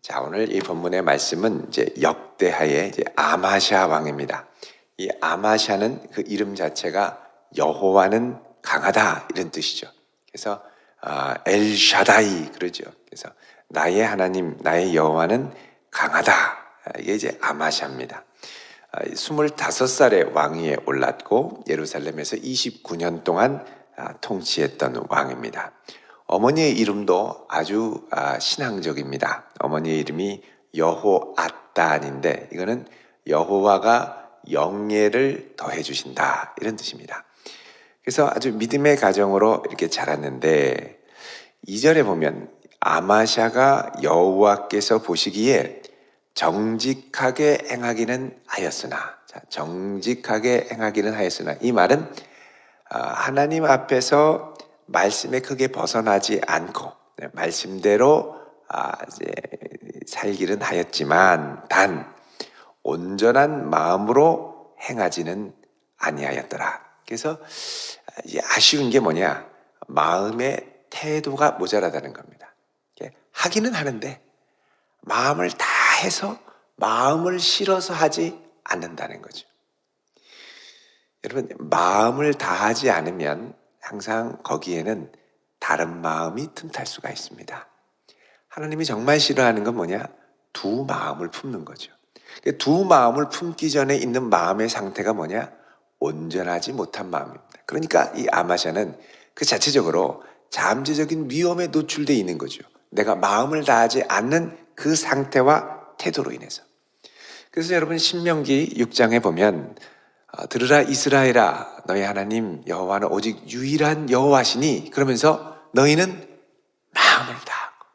자, 오늘 이 본문의 말씀은 이제 역대하의 이제 아마샤 왕입니다. 이 아마샤는 그 이름 자체가 여호와는 강하다 이런 뜻이죠. 그래서 엘샤다이 그러죠. 그래서 나의 하나님, 나의 여호와는 강하다. 이게 이제 아마샤입니다. 25살의 왕위에 올랐고 예루살렘에서 29년 동안 통치했던 왕입니다. 어머니의 이름도 아주 신앙적입니다. 어머니의 이름이 여호앗단인데 이거는 여호와가 영예를 더해 주신다 이런 뜻입니다. 그래서 아주 믿음의 가정으로 이렇게 자랐는데 2절에 보면 아마샤가 여호와께서 보시기에 정직하게 행하기는 하였으나, 자, 정직하게 행하기는 하였으나 이 말은 하나님 앞에서 말씀에 크게 벗어나지 않고 말씀대로 이제 살기는 하였지만 단 온전한 마음으로 행하지는 아니하였더라. 그래서 아쉬운 게 뭐냐? 마음의 태도가 모자라다는 겁니다. 하기는 하는데 마음을 다해서 마음을 실어서 하지 않는다는 거죠. 여러분, 마음을 다하지 않으면 항상 거기에는 다른 마음이 틈탈 수가 있습니다. 하나님이 정말 싫어하는 건 뭐냐? 두 마음을 품는 거죠. 두 마음을 품기 전에 있는 마음의 상태가 뭐냐? 온전하지 못한 마음입니다. 그러니까 이 아마샤는 그 자체적으로 잠재적인 위험에 노출되어 있는 거죠. 내가 마음을 다하지 않는 그 상태와 태도로 인해서. 그래서 여러분 신명기 6장에 보면 들으라 이스라엘아 너희 하나님 여호와는 오직 유일한 여호와시니 그러면서 너희는 마음을 다하고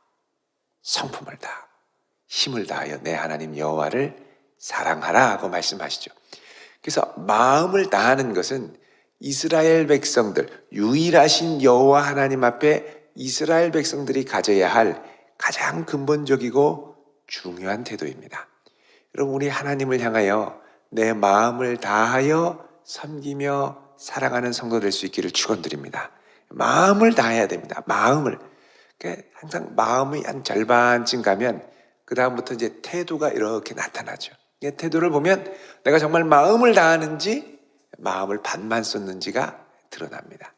성품을 다하고 힘을 다하여 내 하나님 여호와를 사랑하라 하고 말씀하시죠. 그래서 마음을 다하는 것은 이스라엘 백성들, 유일하신 여호와 하나님 앞에 이스라엘 백성들이 가져야 할 가장 근본적이고 중요한 태도입니다. 여러분, 우리 하나님을 향하여 내 마음을 다하여 섬기며 사랑하는 성도 될 수 있기를 축원드립니다. 마음을 다해야 됩니다. 마음을. 그러니까 항상 마음이 한 절반쯤 가면 그 다음부터 이제 태도가 이렇게 나타나죠. 태도를 보면 내가 정말 마음을 다하는지 마음을 반만 쏟는지가 드러납니다.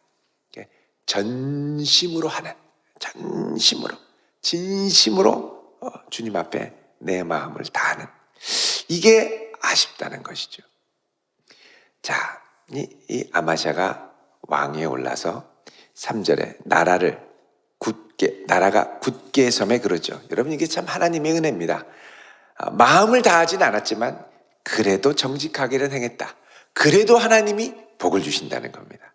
전심으로 하는, 전심으로, 진심으로 주님 앞에 내 마음을 다하는, 이게 아쉽다는 것이죠. 자, 이 아마샤가 왕위에 올라서 3절에 나라가 굳게 섬에 그러죠. 여러분, 이게 참 하나님의 은혜입니다. 마음을 다하진 않았지만 그래도 정직하게는 행했다. 그래도 하나님이 복을 주신다는 겁니다.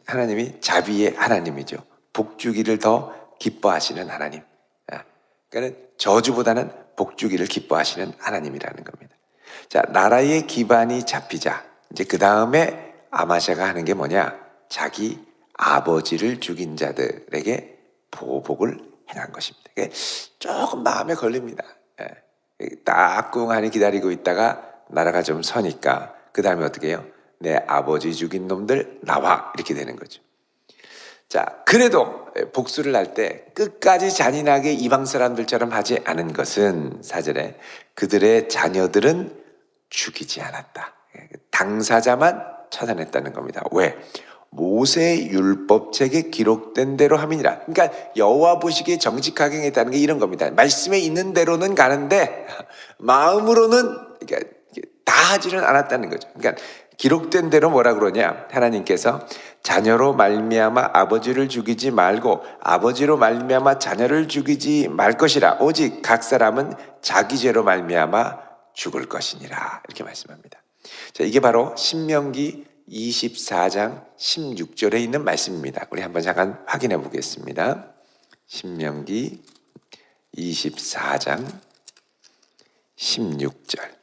하나님이 자비의 하나님이죠. 복 주기를 더 기뻐하시는 하나님. 그러니까 저주보다는 복 주기를 기뻐하시는 하나님이라는 겁니다. 자, 나라의 기반이 잡히자 이제 그 다음에 아마샤가 하는 게 뭐냐? 자기 아버지를 죽인 자들에게 보복을 행한 것입니다. 조금 마음에 걸립니다. 따끔하니 기다리고 있다가 나라가 좀 서니까 그 다음에 어떻게 해요? 내 아버지 죽인 놈들 나와 이렇게 되는 거죠. 자, 그래도 복수를 할 때 끝까지 잔인하게 이방 사람들처럼 하지 않은 것은 4절에 그들의 자녀들은 죽이지 않았다. 당사자만 처단했다는 겁니다. 왜? 모세 율법책에 기록된 대로 함이니라. 그러니까 여호와 보시기에 정직하게 행했다는 게 이런 겁니다. 말씀에 있는 대로는 가는데 마음으로는 다 하지는 않았다는 거죠. 그러니까 기록된 대로 뭐라 그러냐? 하나님께서 자녀로 말미암아 아버지를 죽이지 말고 아버지로 말미암아 자녀를 죽이지 말 것이라. 오직 각 사람은 자기 죄로 말미암아 죽을 것이니라. 이렇게 말씀합니다. 자, 이게 바로 신명기 24장 16절에 있는 말씀입니다. 우리 한번 잠깐 확인해 보겠습니다. 신명기 24장 16절.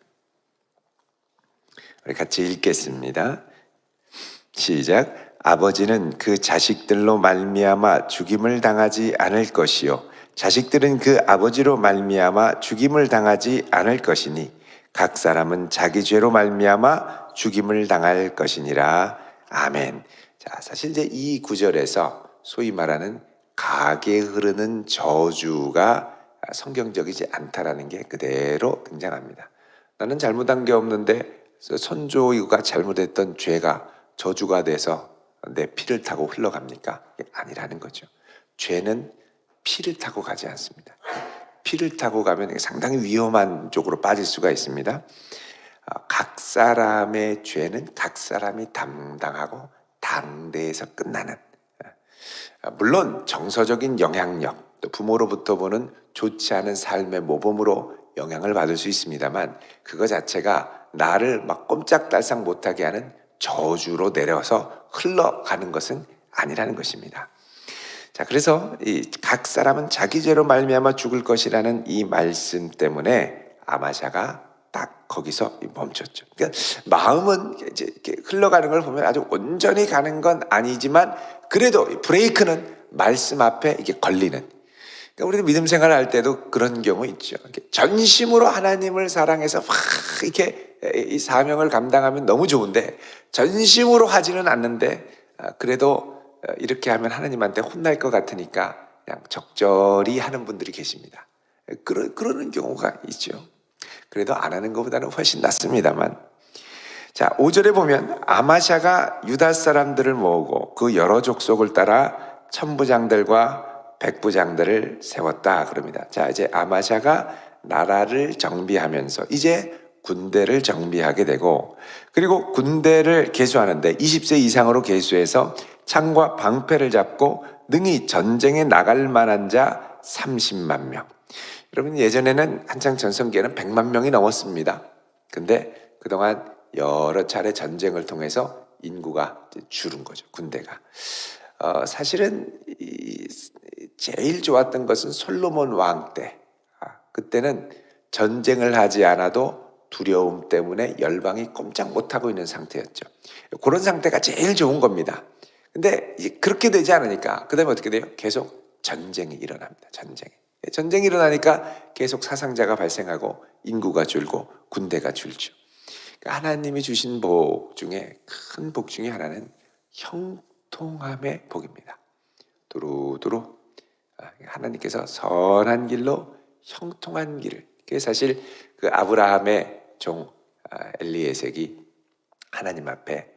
우리 같이 읽겠습니다. 시작. 아버지는 그 자식들로 말미암아 죽임을 당하지 않을 것이요 자식들은 그 아버지로 말미암아 죽임을 당하지 않을 것이니 각 사람은 자기 죄로 말미암아 죽임을 당할 것이니라. 아멘. 자, 사실 이제 이 구절에서 소위 말하는 가게 흐르는 저주가 성경적이지 않다라는 게 그대로 등장합니다. 나는 잘못한 게 없는데 선조가 잘못했던 죄가 저주가 돼서 내 피를 타고 흘러갑니까? 아니라는 거죠. 죄는 피를 타고 가지 않습니다. 피를 타고 가면 상당히 위험한 쪽으로 빠질 수가 있습니다. 각 사람의 죄는 각 사람이 담당하고 당대에서 끝나는, 물론 정서적인 영향력, 또 부모로부터 보는 좋지 않은 삶의 모범으로 영향을 받을 수 있습니다만 그거 자체가 나를 막 꼼짝달싹 못하게 하는 저주로 내려서 흘러가는 것은 아니라는 것입니다. 자, 그래서 이 각 사람은 자기 죄로 말미암아 죽을 것이라는 이 말씀 때문에 아마샤가 딱 거기서 멈췄죠. 그러니까 마음은 이제 이렇게 흘러가는 걸 보면 아주 온전히 가는 건 아니지만 그래도 브레이크는 말씀 앞에 이게 걸리는. 그러니까 우리도 믿음 생활을 할 때도 그런 경우 있죠. 전심으로 하나님을 사랑해서 막 이렇게 이 사명을 감당하면 너무 좋은데 전심으로 하지는 않는데 그래도 이렇게 하면 하나님한테 혼날 것 같으니까 그냥 적절히 하는 분들이 계십니다. 그러는 경우가 있죠. 그래도 안 하는 것보다는 훨씬 낫습니다만. 자, 5절에 보면 아마샤가 유다 사람들을 모으고 그 여러 족속을 따라 천부장들과 백부장들을 세웠다 그럽니다. 자, 이제 아마샤가 나라를 정비하면서 이제 군대를 정비하게 되고, 그리고 군대를 계수하는데 20세 이상으로 계수해서 창과 방패를 잡고 능히 전쟁에 나갈 만한 자 30만 명. 여러분, 예전에는 한창 전성기에는 100만 명이 넘었습니다. 근데 그동안 여러 차례 전쟁을 통해서 인구가 줄은 거죠, 군대가. 사실은 제일 좋았던 것은 솔로몬 왕 때. 그때는 전쟁을 하지 않아도 두려움 때문에 열방이 꼼짝 못하고 있는 상태였죠. 그런 상태가 제일 좋은 겁니다. 근데 이제 그렇게 되지 않으니까 그 다음에 어떻게 돼요? 계속 전쟁이 일어납니다. 전쟁이 일어나니까 계속 사상자가 발생하고 인구가 줄고 군대가 줄죠. 그러니까 하나님이 주신 복 중에 큰 복 중에 하나는 형통함의 복입니다. 두루두루 하나님께서 선한 길로 형통한 길을, 그게 사실 그 아브라함의 종 엘리에섹이 하나님 앞에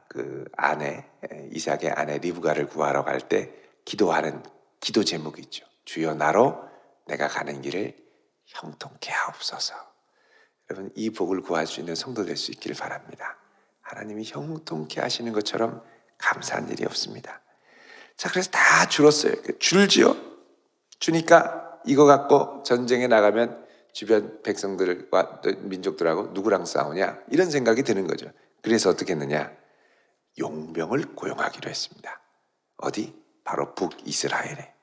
그 아내 이삭의 아내 리브가를 구하러 갈 때 기도하는 기도 제목이 있죠. 주여 나로 내가 가는 길을 형통케 하옵소서. 여러분, 이 복을 구할 수 있는 성도 될 수 있기를 바랍니다. 하나님이 형통케 하시는 것처럼 감사한 일이 없습니다. 자, 그래서 다 줄었어요. 줄지요. 주니까 이거 갖고 전쟁에 나가면 주변 백성들과 민족들하고 누구랑 싸우냐 이런 생각이 드는 거죠. 그래서 어떻게 했느냐? 용병을 고용하기로 했습니다. 어디? 바로 북이스라엘에.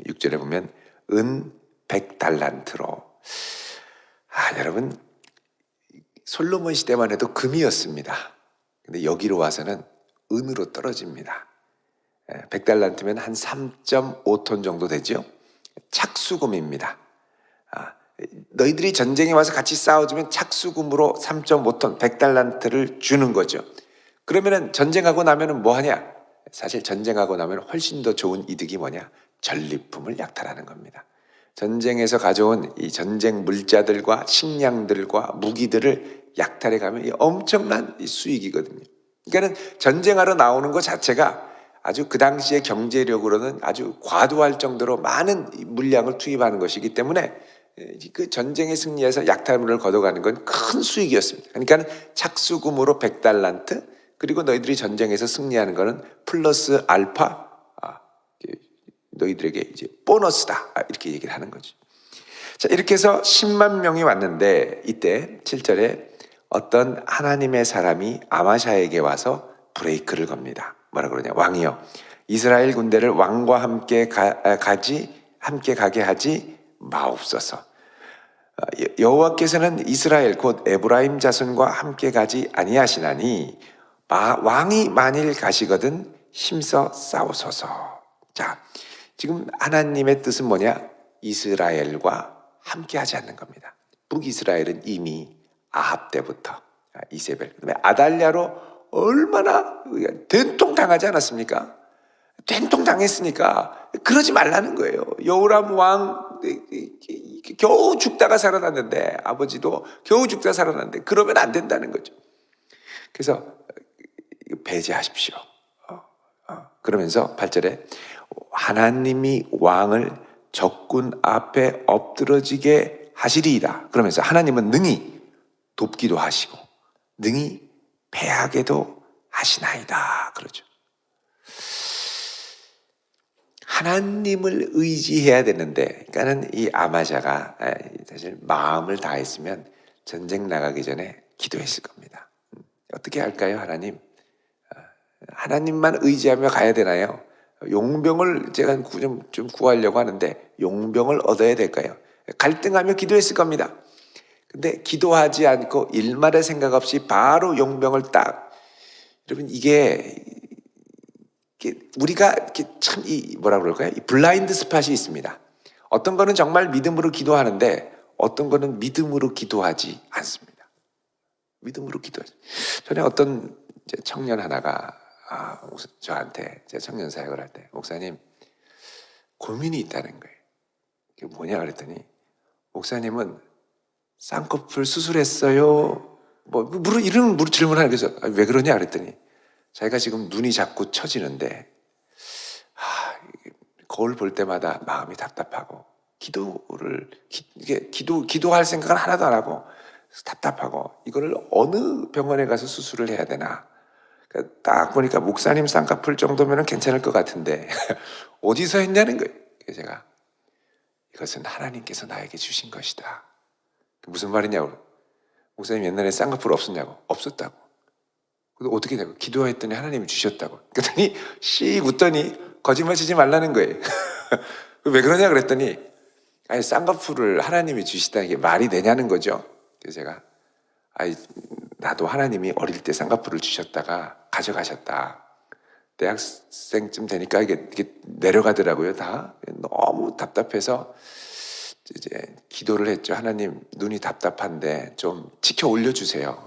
6절에 보면 은 100달란트로. 여러분, 솔로몬 시대만 해도 금이었습니다. 근데 여기로 와서는 은으로 떨어집니다. 100달란트면 한 3.5톤 정도 되죠. 착수금입니다. 너희들이 전쟁에 와서 같이 싸워주면 착수금으로 3.5톤 100달란트를 주는 거죠. 그러면은 전쟁하고 나면은 뭐 하냐? 사실 전쟁하고 나면 훨씬 더 좋은 이득이 뭐냐? 전리품을 약탈하는 겁니다. 전쟁에서 가져온 이 전쟁 물자들과 식량들과 무기들을 약탈해 가면 이 엄청난 수익이거든요. 그러니까는 전쟁하러 나오는 것 자체가 아주 그 당시의 경제력으로는 아주 과도할 정도로 많은 물량을 투입하는 것이기 때문에 그 전쟁에 승리해서 약탈물을 걷어가는 건 큰 수익이었습니다. 그러니까 착수금으로 100달란트, 그리고 너희들이 전쟁에서 승리하는 거는 플러스 알파, 너희들에게 이제 보너스다, 이렇게 얘기를 하는 거죠. 자, 이렇게 해서 10만 명이 왔는데 이때 7절에 어떤 하나님의 사람이 아마샤에게 와서 브레이크를 겁니다. 뭐라 그러냐? 왕이여, 이스라엘 군대를 왕과 함께 가게 하지 마옵소서. 여호와께서는 이스라엘 곧 에브라임 자손과 함께 가지 아니하시나니 왕이 만일 가시거든 힘써 싸우소서. 자, 지금 하나님의 뜻은 뭐냐? 이스라엘과 함께 하지 않는 겁니다. 북이스라엘은 이미 아합 때부터 이세벨, 그다음에 아달랴로 얼마나 된통 당하지 않았습니까? 된통 당했으니까 그러지 말라는 거예요. 여호람 왕 겨우 죽다가 살아났는데, 아버지도 겨우 죽다가 살아났는데 그러면 안 된다는 거죠. 그래서 배제하십시오. 그러면서 8절에 하나님이 왕을 적군 앞에 엎드러지게 하시리이다. 그러면서 하나님은 능히 돕기도 하시고 능히 패하게도 하시나이다. 그러죠. 하나님을 의지해야 되는데, 그러니까는 이 아마샤가 사실 마음을 다했으면 전쟁 나가기 전에 기도했을 겁니다. 어떻게 할까요, 하나님? 하나님만 의지하며 가야 되나요? 용병을 제가 좀 구하려고 하는데 용병을 얻어야 될까요? 갈등하며 기도했을 겁니다. 근데 기도하지 않고 일말의 생각 없이 바로 용병을 딱, 여러분 이게 우리가 참 뭐라 그럴까요? 이 블라인드 스팟이 있습니다. 어떤 거는 정말 믿음으로 기도하는데 어떤 거는 믿음으로 기도하지 않습니다. 믿음으로 기도하지. 전에 어떤 청년 하나가 저한테, 제가 청년 사역을 할 때, 목사님 고민이 있다는 거예요. 그게 뭐냐 그랬더니, 목사님은 쌍꺼풀 수술했어요. 이런 질문을 하는 거죠. 왜 그러냐 그랬더니, 자기가 지금 눈이 자꾸 처지는데 거울 볼 때마다 마음이 답답하고 기도할 생각은 하나도 안 하고 답답하고, 이거를 어느 병원에 가서 수술을 해야 되나. 그러니까 딱 보니까 목사님 쌍꺼풀 정도면 괜찮을 것 같은데 어디서 했냐는 거예요. 그래서 제가 이것은 하나님께서 나에게 주신 것이다. 무슨 말이냐고. 목사님 옛날에 쌍꺼풀 없었냐고. 없었다고. 어떻게 되고? 기도했더니 하나님이 주셨다고. 그랬더니 씩 웃더니 거짓말 치지 말라는 거예요. 왜 그러냐 그랬더니, 아니 쌍꺼풀을 하나님이 주시다는 게 말이 되냐는 거죠. 그래서 제가 나도 하나님이 어릴 때 쌍꺼풀을 주셨다가 가져가셨다. 대학생쯤 되니까 이게 내려가더라고요. 다 너무 답답해서 이제 기도를 했죠. 하나님, 눈이 답답한데 좀 지켜 올려주세요.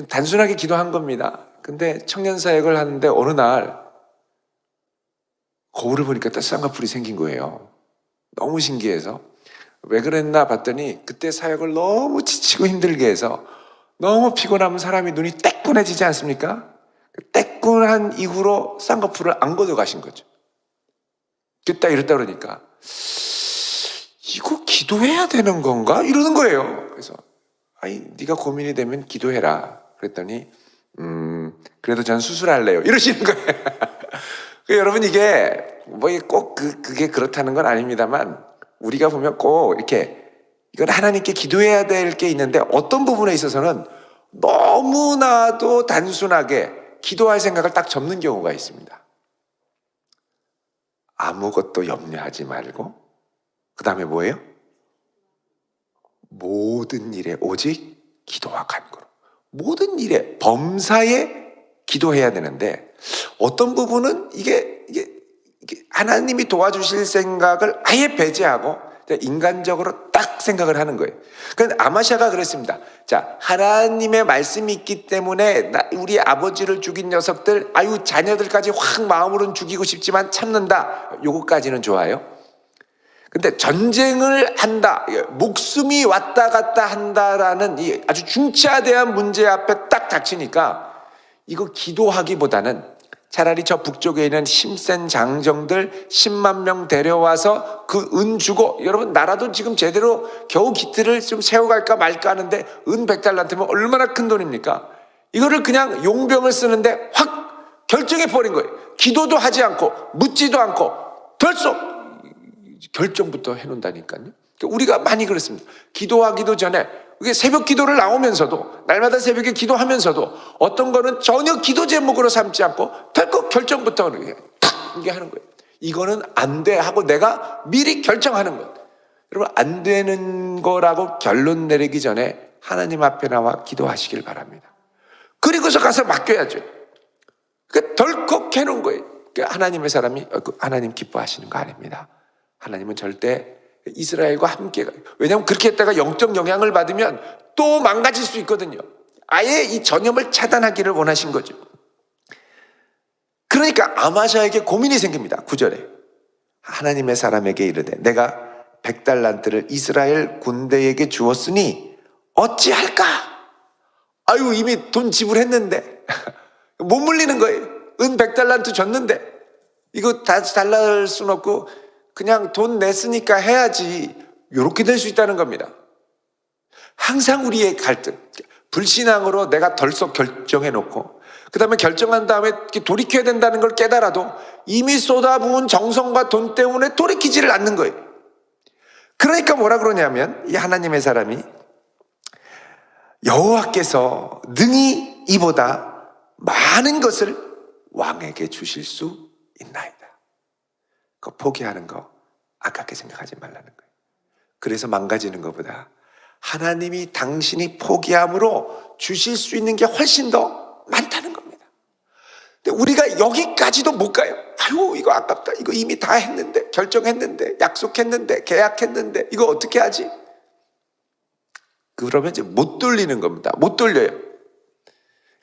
단순하게 기도한 겁니다. 근데 청년 사역을 하는데 어느 날 거울을 보니까 또 쌍꺼풀이 생긴 거예요. 너무 신기해서 왜 그랬나 봤더니, 그때 사역을 너무 지치고 힘들게 해서 너무 피곤하면 사람이 눈이 떼꾼해지지 않습니까? 떼꾼한 이후로 쌍꺼풀을 안 걷어가신 거죠. 그랬다 이랬다 그러니까 이거 기도해야 되는 건가? 이러는 거예요. 그래서 네가 고민이 되면 기도해라. 그랬더니 그래도 전 수술할래요. 이러시는 거예요. 여러분 이게 꼭 그게 그렇다는 건 아닙니다만, 우리가 보면 꼭 이렇게 이건 하나님께 기도해야 될 게 있는데 어떤 부분에 있어서는 너무나도 단순하게 기도할 생각을 딱 접는 경우가 있습니다. 아무것도 염려하지 말고 그 다음에 뭐예요? 모든 일에 오직 기도와 간구로, 모든 일에 범사에 기도해야 되는데, 어떤 부분은 이게 하나님이 도와주실 생각을 아예 배제하고 인간적으로 딱 생각을 하는 거예요. 그러니까 아마샤가 그랬습니다. 자, 하나님의 말씀이 있기 때문에 우리 아버지를 죽인 녀석들, 자녀들까지 확 마음으로는 죽이고 싶지만 참는다. 요거까지는 좋아요. 근데 전쟁을 한다, 목숨이 왔다 갔다 한다라는 이 아주 중차대한 문제 앞에 딱 닥치니까 이거 기도하기보다는 차라리 저 북쪽에 있는 힘센 장정들 10만 명 데려와서 그 은 주고, 여러분 나라도 지금 제대로 겨우 기틀을 좀 세워갈까 말까 하는데 은 100달란트면 얼마나 큰 돈입니까? 이거를 그냥 용병을 쓰는데 확 결정해버린 거예요. 기도도 하지 않고 묻지도 않고 덜썩 결정부터 해놓는다니까요. 우리가 많이 그렇습니다. 기도하기도 전에 새벽 기도를 나오면서도, 날마다 새벽에 기도하면서도 어떤 거는 전혀 기도 제목으로 삼지 않고 덜컥 결정부터 이게 하는 거예요. 이거는 안 돼 하고 내가 미리 결정하는 것. 여러분, 안 되는 거라고 결론 내리기 전에 하나님 앞에 나와 기도하시길 바랍니다. 그리고서 가서 맡겨야죠. 덜컥 해놓은 거예요. 하나님의 사람이 하나님 기뻐하시는 거 아닙니다. 하나님은 절대 이스라엘과 함께 가요. 왜냐하면 그렇게 했다가 영적 영향을 받으면 또 망가질 수 있거든요. 아예 이 전염을 차단하기를 원하신 거죠. 그러니까 아마샤에게 고민이 생깁니다. 9절에 하나님의 사람에게 이르되 내가 100달란트를 이스라엘 군대에게 주었으니 어찌할까? 아유, 이미 돈 지불했는데 못 물리는 거예요. 은 100달란트 줬는데 이거 다시 달랄 순 없고 그냥 돈 냈으니까 해야지. 이렇게 될 수 있다는 겁니다. 항상 우리의 갈등, 불신앙으로 내가 덜썩 결정해놓고 그 다음에 결정한 다음에 돌이켜야 된다는 걸 깨달아도 이미 쏟아부은 정성과 돈 때문에 돌이키지를 않는 거예요. 그러니까 뭐라 그러냐면 이 하나님의 사람이 여호와께서 능히 이보다 많은 것을 왕에게 주실 수 있나이다. 그거 포기하는 거 아깝게 생각하지 말라는 거예요. 그래서 망가지는 것보다 하나님이 당신이 포기함으로 주실 수 있는 게 훨씬 더 많다는 겁니다. 근데 우리가 여기까지도 못 가요. 아유, 이거 아깝다. 이거 이미 다 했는데, 결정했는데, 약속했는데, 계약했는데, 이거 어떻게 하지? 그러면 이제 못 돌리는 겁니다. 못 돌려요.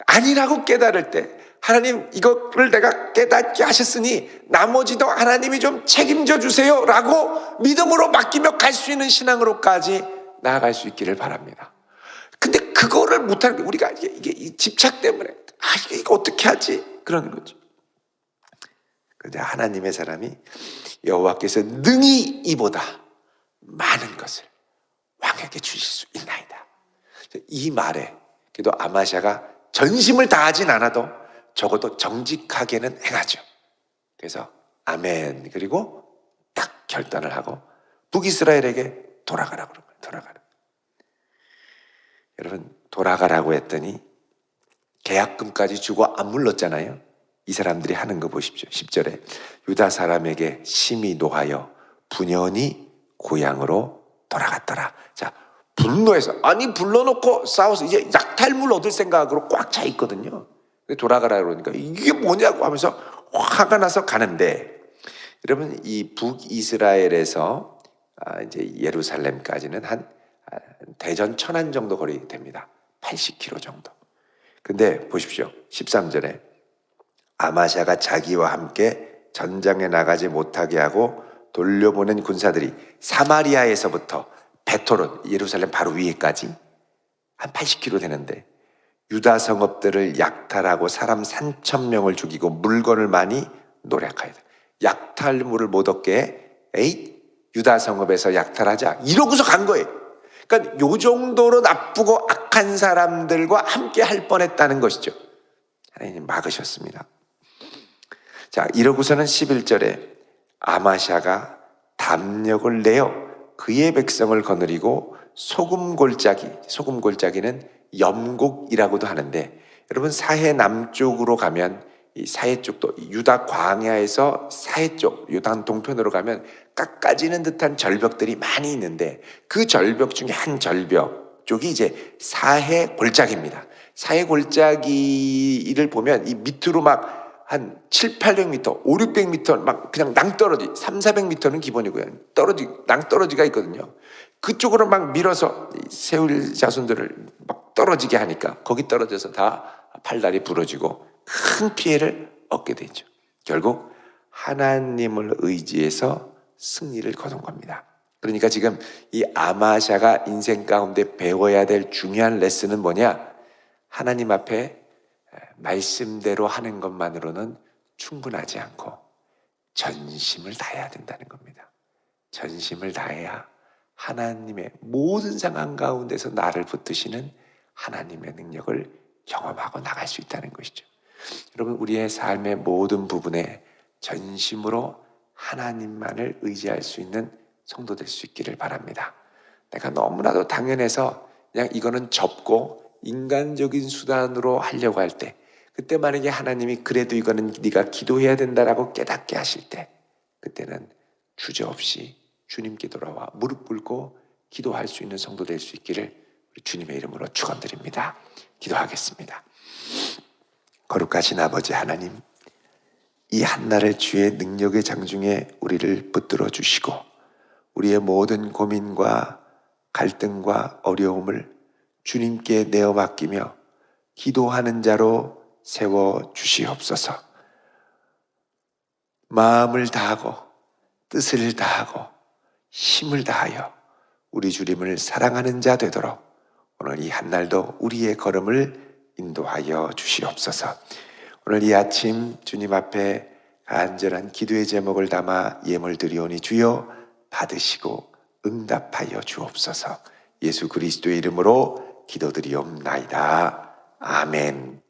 아니라고 깨달을 때 하나님 이거를 내가 깨닫게 하셨으니 나머지도 하나님이 좀 책임져 주세요 라고 믿음으로 맡기며 갈 수 있는 신앙으로까지 나아갈 수 있기를 바랍니다. 근데 그거를 못하는 게 우리가 이게 이 집착 때문에 이거 어떻게 하지? 그러는 거죠. 그런데 하나님의 사람이 여호와께서 능히 이보다 많은 것을 왕에게 주실 수 있나이다. 이 말에 그래도 아마샤가 전심을 다하진 않아도 적어도 정직하게는 행하죠. 그래서 아멘. 그리고 딱 결단을 하고 북이스라엘에게 돌아가라고 그런 거예요. 돌아가라. 여러분, 돌아가라고 했더니 계약금까지 주고 안 물렀잖아요. 이 사람들이 하는 거 보십시오. 10절에 유다 사람에게 심히 노하여 분연히 고향으로 돌아갔더라. 자, 분노해서 아니 불러놓고 싸워서 이제 약탈물 얻을 생각으로 꽉 차 있거든요. 돌아가라 그러니까 이게 뭐냐고 하면서 화가 나서 가는데, 여러분 이 북이스라엘에서 이제 예루살렘까지는 한 대전 천안 정도 거리 됩니다. 80km 정도. 근데 보십시오. 13절에 아마샤가 자기와 함께 전장에 나가지 못하게 하고 돌려보낸 군사들이 사마리아에서부터 베토론, 예루살렘 바로 위에까지 한 80km 되는데 유다 성읍들을 약탈하고 사람 3,000명을 죽이고 물건을 많이 노력하였다. 약탈물을 못 얻게 유다 성읍에서 약탈하자 이러고서 간 거예요. 그러니까 요 정도로 나쁘고 악한 사람들과 함께 할 뻔했다는 것이죠. 하나님 막으셨습니다. 자, 이러고서는 11절에 아마샤가 담력을 내어 그의 백성을 거느리고 소금 골짜기는 염곡이라고도 하는데, 여러분 사해 남쪽으로 가면 이 사해 쪽도 유다 광야에서 사해 쪽 요단 동편으로 가면 깎아지는 듯한 절벽들이 많이 있는데 그 절벽 중에 한 절벽 쪽이 이제 사해 골짜기입니다. 사해 골짜기를 보면 이 밑으로 막 한 7, 800m, 5, 600m 막 그냥 낭떠러지, 3, 400m는 기본이고요. 낭떠러지가 있거든요. 그쪽으로 막 밀어서 세울 자손들을 막 떨어지게 하니까 거기 떨어져서 다 팔다리 부러지고 큰 피해를 얻게 되죠. 결국 하나님을 의지해서 승리를 거둔 겁니다. 그러니까 지금 이 아마샤가 인생 가운데 배워야 될 중요한 레슨은 뭐냐? 하나님 앞에 말씀대로 하는 것만으로는 충분하지 않고 전심을 다해야 된다는 겁니다. 전심을 다해야 하나님의 모든 상황 가운데서 나를 붙드시는 하나님의 능력을 경험하고 나갈 수 있다는 것이죠. 여러분, 우리의 삶의 모든 부분에 전심으로 하나님만을 의지할 수 있는 성도 될 수 있기를 바랍니다. 내가 너무나도 당연해서 그냥 이거는 접고 인간적인 수단으로 하려고 할 때, 그때 만약에 하나님이 그래도 이거는 네가 기도해야 된다라고 깨닫게 하실 때, 그때는 주저없이 주님께 돌아와 무릎 꿇고 기도할 수 있는 성도 될 수 있기를 우리 주님의 이름으로 축원드립니다. 기도하겠습니다. 거룩하신 아버지 하나님, 이 한날을 주의 능력의 장중에 우리를 붙들어 주시고 우리의 모든 고민과 갈등과 어려움을 주님께 내어 맡기며 기도하는 자로 세워 주시옵소서. 마음을 다하고 뜻을 다하고 힘을 다하여 우리 주님을 사랑하는 자 되도록 오늘 이 한날도 우리의 걸음을 인도하여 주시옵소서. 오늘 이 아침 주님 앞에 간절한 기도의 제목을 담아 예물 드리오니 주여 받으시고 응답하여 주옵소서. 예수 그리스도의 이름으로 기도드리옵나이다. 아멘.